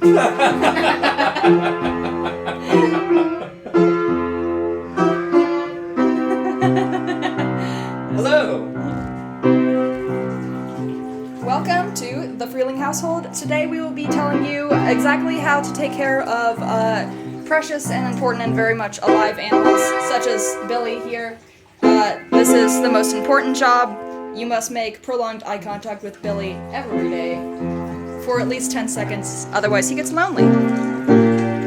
Hello! Welcome to the Freeling household. Today we will be telling you exactly how to take care of precious and important and very much alive animals, such as Billy here. This is the most important job. You must make prolonged eye contact with Billy every day for at least 10 seconds, otherwise he gets lonely.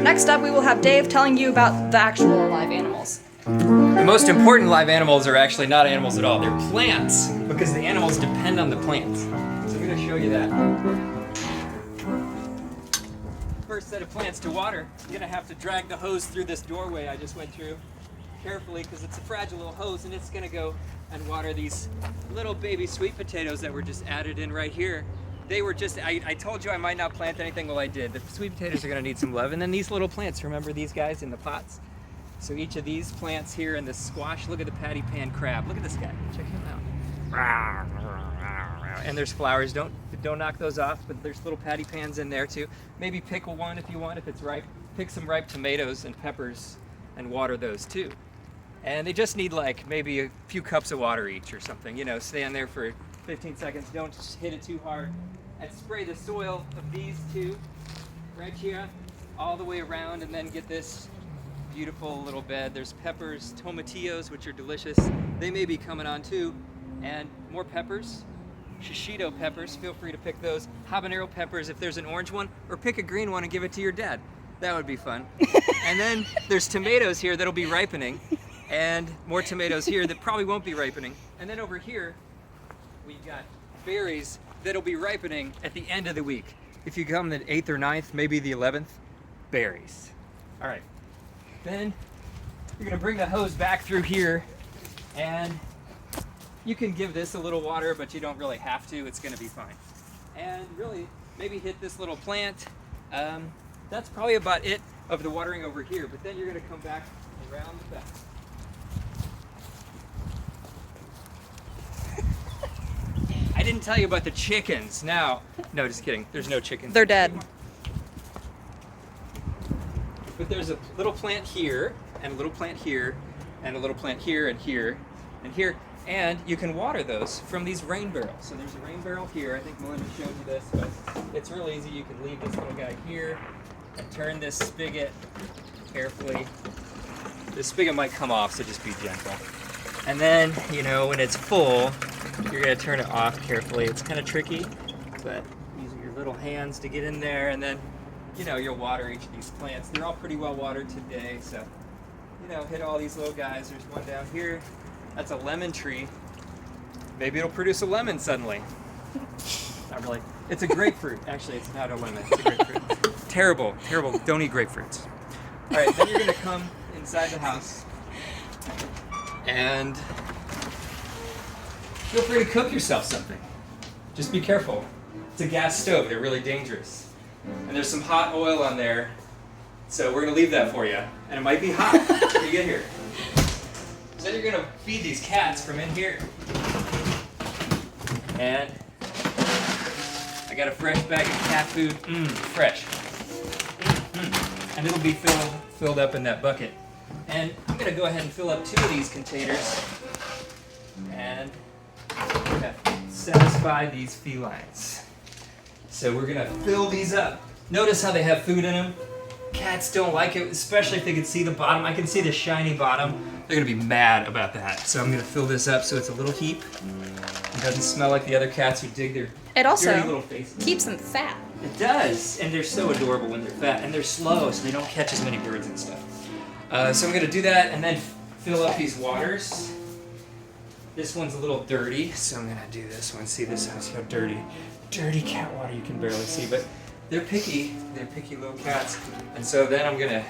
Next up, we will have Dave telling you about the actual alive animals. The most important live animals are actually not animals at all. They're plants, because the animals depend on the plants. So I'm going to show you that. First set of plants to water, you're going to have to drag the hose through this doorway I just went through carefully, because it's a fragile little hose, and it's going to go and water these little baby sweet potatoes that were just added in right here. They were just, I told you I might not plant anything, well I did. The sweet potatoes are going to need some love. And then these little plants, remember these guys in the pots? So each of these plants here in the squash, look at the patty pan crab. Look at this guy, check him out. And there's flowers, don't knock those off, but there's little patty pans in there too. Maybe pickle one if you want, if it's ripe. Pick some ripe tomatoes and peppers and water those too. And they just need like maybe a few cups of water each or something, you know, stand there for 15 seconds, don't just hit it too hard. And spray the soil of these two right here all the way around, and then get this beautiful little bed. There's peppers, tomatillos, which are delicious. They may be coming on too. And more peppers, shishito peppers, feel free to pick those. Habanero peppers if there's an orange one, or pick a green one and give it to your dad. That would be fun. And then there's tomatoes here that'll be ripening, and more tomatoes here that probably won't be ripening. And then over here, we've got berries that'll be ripening at the end of the week. If you come the 8th or 9th, maybe the 11th, berries. All right. Then you're gonna bring the hose back through here, and you can give this a little water, but you don't really have to, it's gonna be fine. And really, maybe hit this little plant. That's probably about it of the watering over here, but then you're gonna come back around the back. I didn't tell you about the chickens. Now, no, just kidding. There's no chickens. They're dead. But there's a little plant here, and a little plant here, and a little plant here, and here, and here. And you can water those from these rain barrels. So there's a rain barrel here. I think Melinda showed you this, but it's real easy. You can leave this little guy here and turn this spigot carefully. This spigot might come off, so just be gentle. And then, you know, when it's full, you're gonna turn it off carefully. It's kind of tricky, but using your little hands to get in there, and then, you know, you'll water each of these plants. They're all pretty well watered today, so, you know, hit all these little guys. There's one down here. That's a lemon tree. Maybe it'll produce a lemon suddenly. Not really. It's a grapefruit. Actually, it's not a lemon. It's a grapefruit. Terrible, terrible. Don't eat grapefruits. All right, then you're gonna come inside the house, and feel free to cook yourself something. Just be careful. It's a gas stove. They're really dangerous. And there's some hot oil on there, so we're gonna leave that for you. And it might be hot when you get here. So then you're gonna feed these cats from in here. And I got a fresh bag of cat food. Fresh. And it'll be filled up in that bucket. And I'm gonna go ahead and fill up 2 of these containers, and we're gonna satisfy these felines. So we're gonna fill these up. Notice how they have food in them. Cats don't like it, especially if they can see the bottom. I can see the shiny bottom. They're gonna be mad about that. So I'm gonna fill this up so it's a little heap. It doesn't smell like the other cats who dig their dirty little faces. Keeps them fat. It does, and they're so adorable when they're fat, and they're slow, so they don't catch as many birds and stuff. So I'm gonna do that, and then fill up these waters. This one's a little dirty, so I'm gonna do this one. See this? See how dirty cat water you can barely see, but they're picky. They're picky little cats, and so then I'm gonna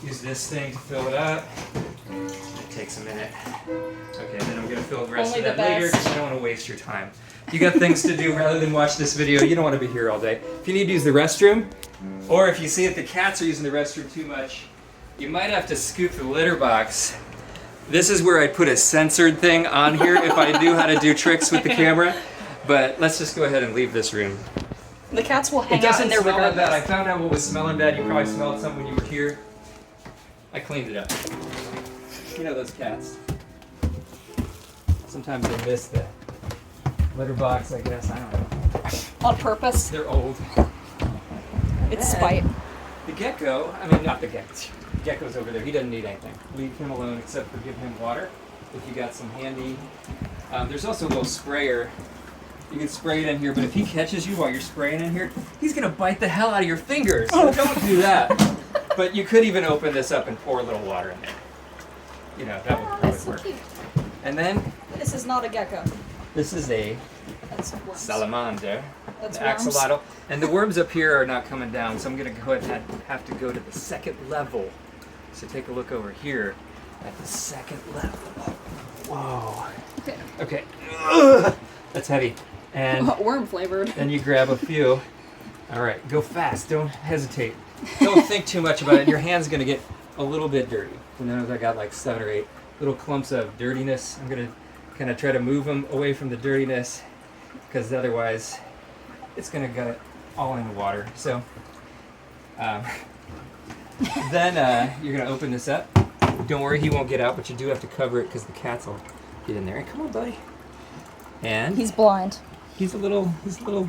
use this thing to fill it up. It takes a minute. Okay, then I'm gonna fill the rest of that later because I don't want to waste your time. You got things to do rather than watch this video. You don't want to be here all day. If you need to use the restroom, or if you see that the cats are using the restroom too much, you might have to scoop the litter box. This is where I'd put a censored thing on here if I knew how to do tricks with the camera. But let's just go ahead and leave this room. The cats will hang It out doesn't in there smell that bad. I regardless. found out what was smelling bad. You probably smelled some when you were here. I cleaned it up. You know those cats. Sometimes they miss the litter box, I guess. I don't know. On purpose. They're old. It's And spite. The gecko, I mean, not the gecko. Gecko's over there. He doesn't need anything. Leave him alone except for give him water. If you got some handy. There's also a little sprayer. You can spray it in here, but if he catches you while you're spraying in here, he's going to bite the hell out of your fingers. So don't do that. But you could even open this up and pour a little water in there. You know, that would work. And then This is not a gecko. this is a That's worms. salamander, That's an worms. axolotl. And the worms up here are not coming down, so I'm going to go ahead and have to go to the second level. So take a look over here at the second level. Whoa. Okay. Okay. Ugh. That's heavy. And Worm flavored. then you grab a few. All right, go fast. Don't hesitate. Don't think too much about it. Your hand's going to get a little bit dirty. You know, I got like 7 or 8 little clumps of dirtiness. I'm going to kind of try to move them away from the dirtiness because otherwise it's going to go all in the water. So then you're going to open this up. Don't worry, he won't get out, but you do have to cover it because the cats will get in there. Come on, buddy. And He's blind. he's a little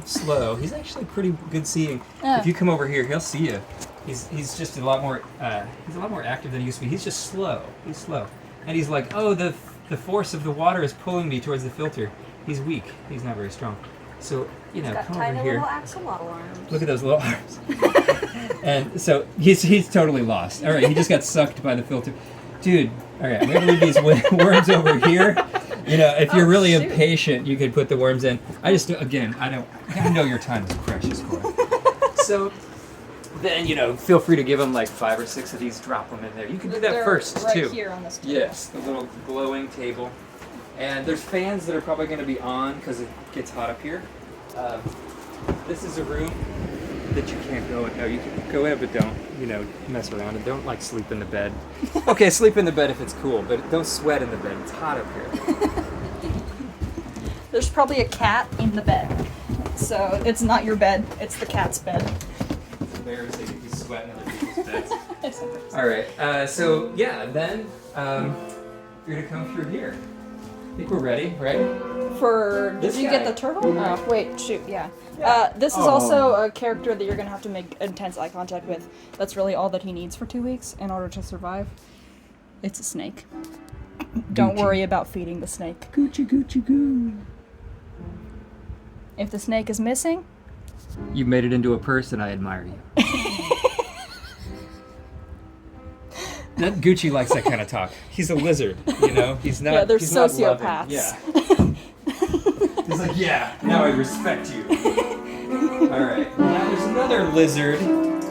slow. He's actually pretty good seeing. Yeah. If you come over here, he'll see you. He's just a lot more active than he used to be. He's just slow. He's slow. And he's like, oh, the force of the water is pulling me towards the filter. He's weak. He's not very strong. So, you know, come over here. axolotl arms. Look at those little arms. And so he's totally lost. All right, he just got sucked by the filter. Dude, all right, I'm going to leave these worms over here. You know, if you're really impatient, you could put the worms in. I know your time is precious, Corey. So then, you know, feel free to give them like 5 or 6 of these, drop them in there. You can do that They're first, right too. here on this table. Yes, the little glowing table. And there's fans that are probably going to be on because it gets hot up here. This is a room that you can't go in. No, you can go in, but don't, you know, mess around and don't like sleep in the bed. Okay, sleep in the bed if it's cool, but don't sweat in the bed. It's hot up here. There's probably a cat in the bed. So it's not your bed, it's the cat's bed. It's embarrassing if you sweat in other people's beds. All right, so yeah, then you're gonna come through here. I think we're ready, right? Did This you guy. get the turtle? Oh, wait, shoot, yeah. Yeah. This is Oh. also a character that you're gonna have to make intense eye contact with. That's really all that he needs for 2 weeks in order to survive. It's a snake. Don't worry about feeding the snake. Gucci, Gucci, goo. If the snake is missing, You made it into a person. I admire you. That Gucci likes that kind of talk. He's a lizard, you know. He's not. Yeah, they're he's not loving. sociopaths. Yeah. He's like, yeah. Now I respect you. All right. Now there's another lizard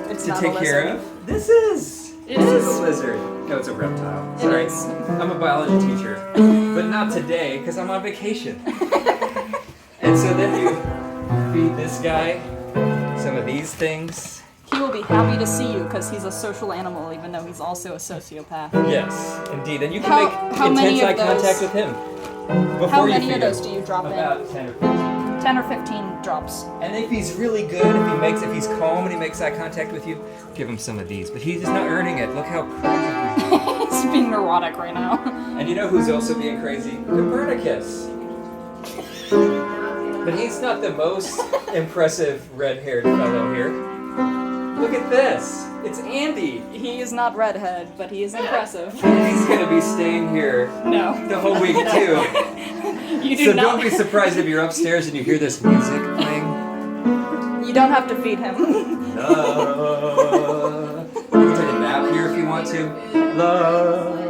it's to not take a care lizard. of. This is. It This is. a lizard. No, it's a reptile. It Sorry. is. I'm a biology teacher, but not today because I'm on vacation. And so then you feed this guy some of these things. He will be happy to see you because he's a social animal, even though he's also a sociopath. Yes, indeed. And you can How make many intense eye of those- contact with him. Before How you many feed of those him. do you drop in? About 10 or 15. 10 or 15 drops. And if he's really good, if he's calm and he makes eye contact with you, give him some of these. But he's not earning it. Look how crazy he is. He's being neurotic right now. And you know who's also being crazy? Copernicus. But he's not the most impressive red-haired fellow here. Look at this. It's Andy. He is not redhead, but he is impressive. He's gonna be staying here No. the whole week too. You do So not. don't be surprised if you're upstairs and you hear this music playing. You don't have to feed him. Love. You can take a nap here if you want to. Love.